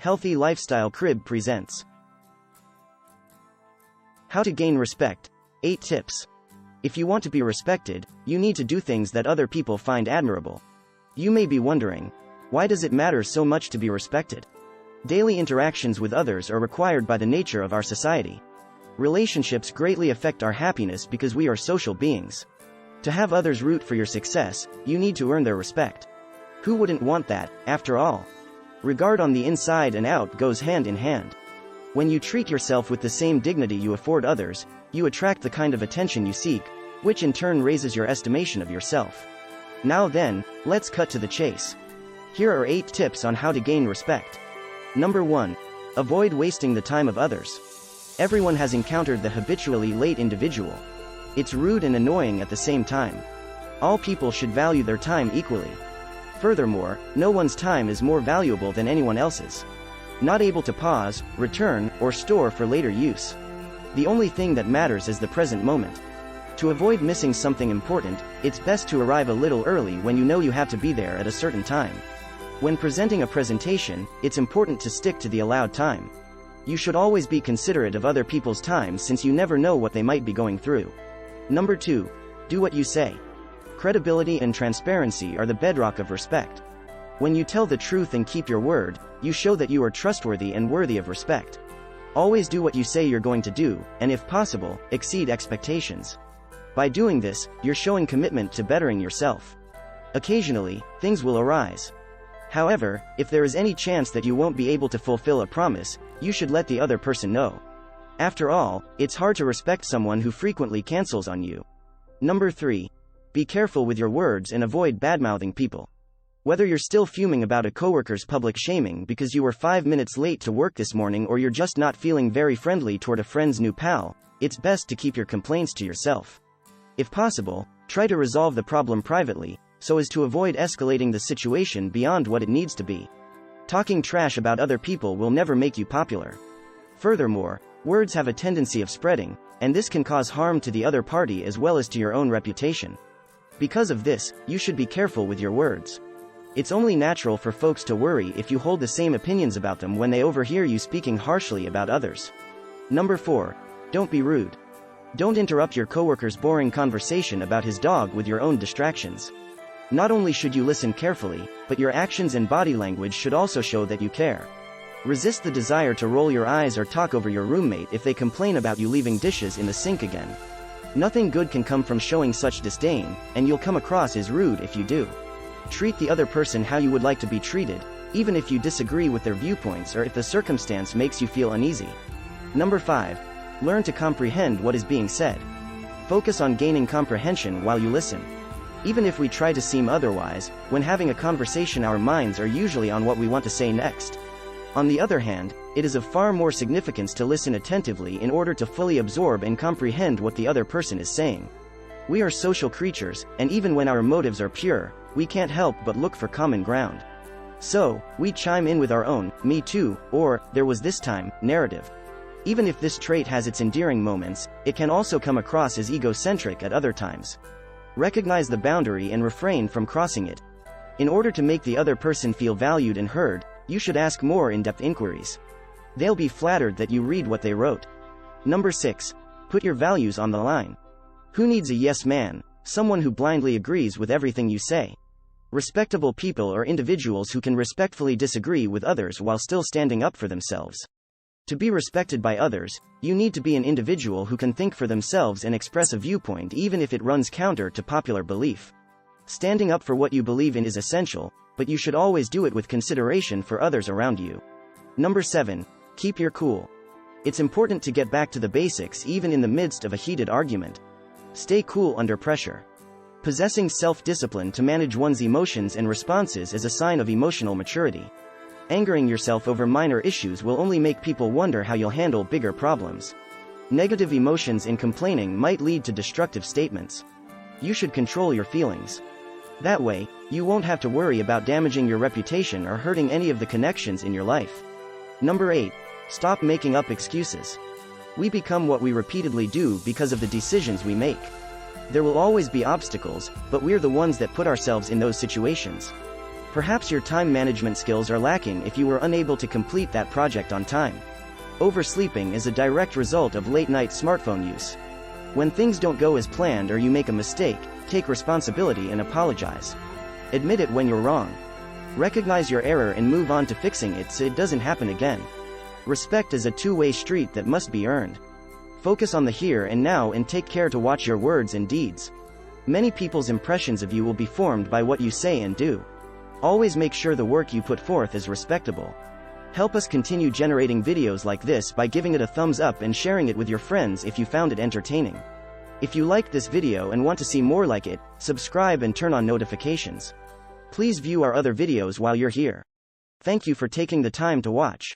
Healthy Lifestyle Crib presents How to Gain Respect, 8 Tips. If you want to be respected, you need to do things that other people find admirable. You may be wondering, why does it matter so much to be respected? Daily interactions with others are required by the nature of our society. Relationships greatly affect our happiness because we are social beings. To have others root for your success, you need to earn their respect. Who wouldn't want that, after all? Regard on the inside and out goes hand in hand. When you treat yourself with the same dignity you afford others, you attract the kind of attention you seek, which in turn raises your estimation of yourself. Now then, let's cut to the chase. Here are 8 tips on how to gain respect. Number 1. Avoid wasting the time of others. Everyone has encountered the habitually late individual. It's rude and annoying at the same time. All people should value their time equally. Furthermore, no one's time is more valuable than anyone else's. Not able to pause, return, or store for later use. The only thing that matters is the present moment. To avoid missing something important, it's best to arrive a little early when you know you have to be there at a certain time. When presenting a presentation, it's important to stick to the allowed time. You should always be considerate of other people's time since you never know what they might be going through. Number 2. Do what you say. Credibility and transparency are the bedrock of respect. When you tell the truth and keep your word, you show that you are trustworthy and worthy of respect. Always do what you say you're going to do, and if possible, exceed expectations. By doing this, you're showing commitment to bettering yourself. Occasionally, things will arise. However, if there is any chance that you won't be able to fulfill a promise, you should let the other person know. After all, it's hard to respect someone who frequently cancels on you. Number 3. Be careful with your words and avoid badmouthing people. Whether you're still fuming about a coworker's public shaming because you were 5 minutes late to work this morning or you're just not feeling very friendly toward a friend's new pal, it's best to keep your complaints to yourself. If possible, try to resolve the problem privately, so as to avoid escalating the situation beyond what it needs to be. Talking trash about other people will never make you popular. Furthermore, words have a tendency of spreading, and this can cause harm to the other party as well as to your own reputation. Because of this, you should be careful with your words. It's only natural for folks to worry if you hold the same opinions about them when they overhear you speaking harshly about others. Number 4. Don't be rude. Don't interrupt your coworker's boring conversation about his dog with your own distractions. Not only should you listen carefully, but your actions and body language should also show that you care. Resist the desire to roll your eyes or talk over your roommate if they complain about you leaving dishes in the sink again. Nothing good can come from showing such disdain, and you'll come across as rude if you do. Treat the other person how you would like to be treated, even if you disagree with their viewpoints or if the circumstance makes you feel uneasy. Number 5. Learn to comprehend what is being said. Focus on gaining comprehension while you listen. Even if we try to seem otherwise, when having a conversation our minds are usually on what we want to say next. On the other hand, it is of far more significance to listen attentively in order to fully absorb and comprehend what the other person is saying. We are social creatures, and even when our motives are pure, we can't help but look for common ground. So, we chime in with our own, "me too," or "there was this time," narrative. Even if this trait has its endearing moments, it can also come across as egocentric at other times. Recognize the boundary and refrain from crossing it. In order to make the other person feel valued and heard, you should ask more in-depth inquiries. They'll be flattered that you read what they wrote. Number 6. Put your values on the line. Who needs a yes man, someone who blindly agrees with everything you say? Respectable people are individuals who can respectfully disagree with others while still standing up for themselves. To be respected by others, you need to be an individual who can think for themselves and express a viewpoint even if it runs counter to popular belief. Standing up for what you believe in is essential, but you should always do it with consideration for others around you. Number 7. Keep your cool. It's important to get back to the basics even in the midst of a heated argument. Stay cool under pressure. Possessing self-discipline to manage one's emotions and responses is a sign of emotional maturity. Angering yourself over minor issues will only make people wonder how you'll handle bigger problems. Negative emotions in complaining might lead to destructive statements. You should control your feelings. That way, you won't have to worry about damaging your reputation or hurting any of the connections in your life. Number 8. Stop making up excuses. We become what we repeatedly do because of the decisions we make. There will always be obstacles, but we're the ones that put ourselves in those situations. Perhaps your time management skills are lacking if you were unable to complete that project on time. Oversleeping is a direct result of late-night smartphone use. When things don't go as planned or you make a mistake, take responsibility and apologize. Admit it when you're wrong. Recognize your error and move on to fixing it so it doesn't happen again. Respect is a two-way street that must be earned. Focus on the here and now and take care to watch your words and deeds. Many people's impressions of you will be formed by what you say and do. Always make sure the work you put forth is respectable. Help us continue generating videos like this by giving it a thumbs up and sharing it with your friends if you found it entertaining. If you liked this video and want to see more like it, subscribe and turn on notifications. Please view our other videos while you're here. Thank you for taking the time to watch.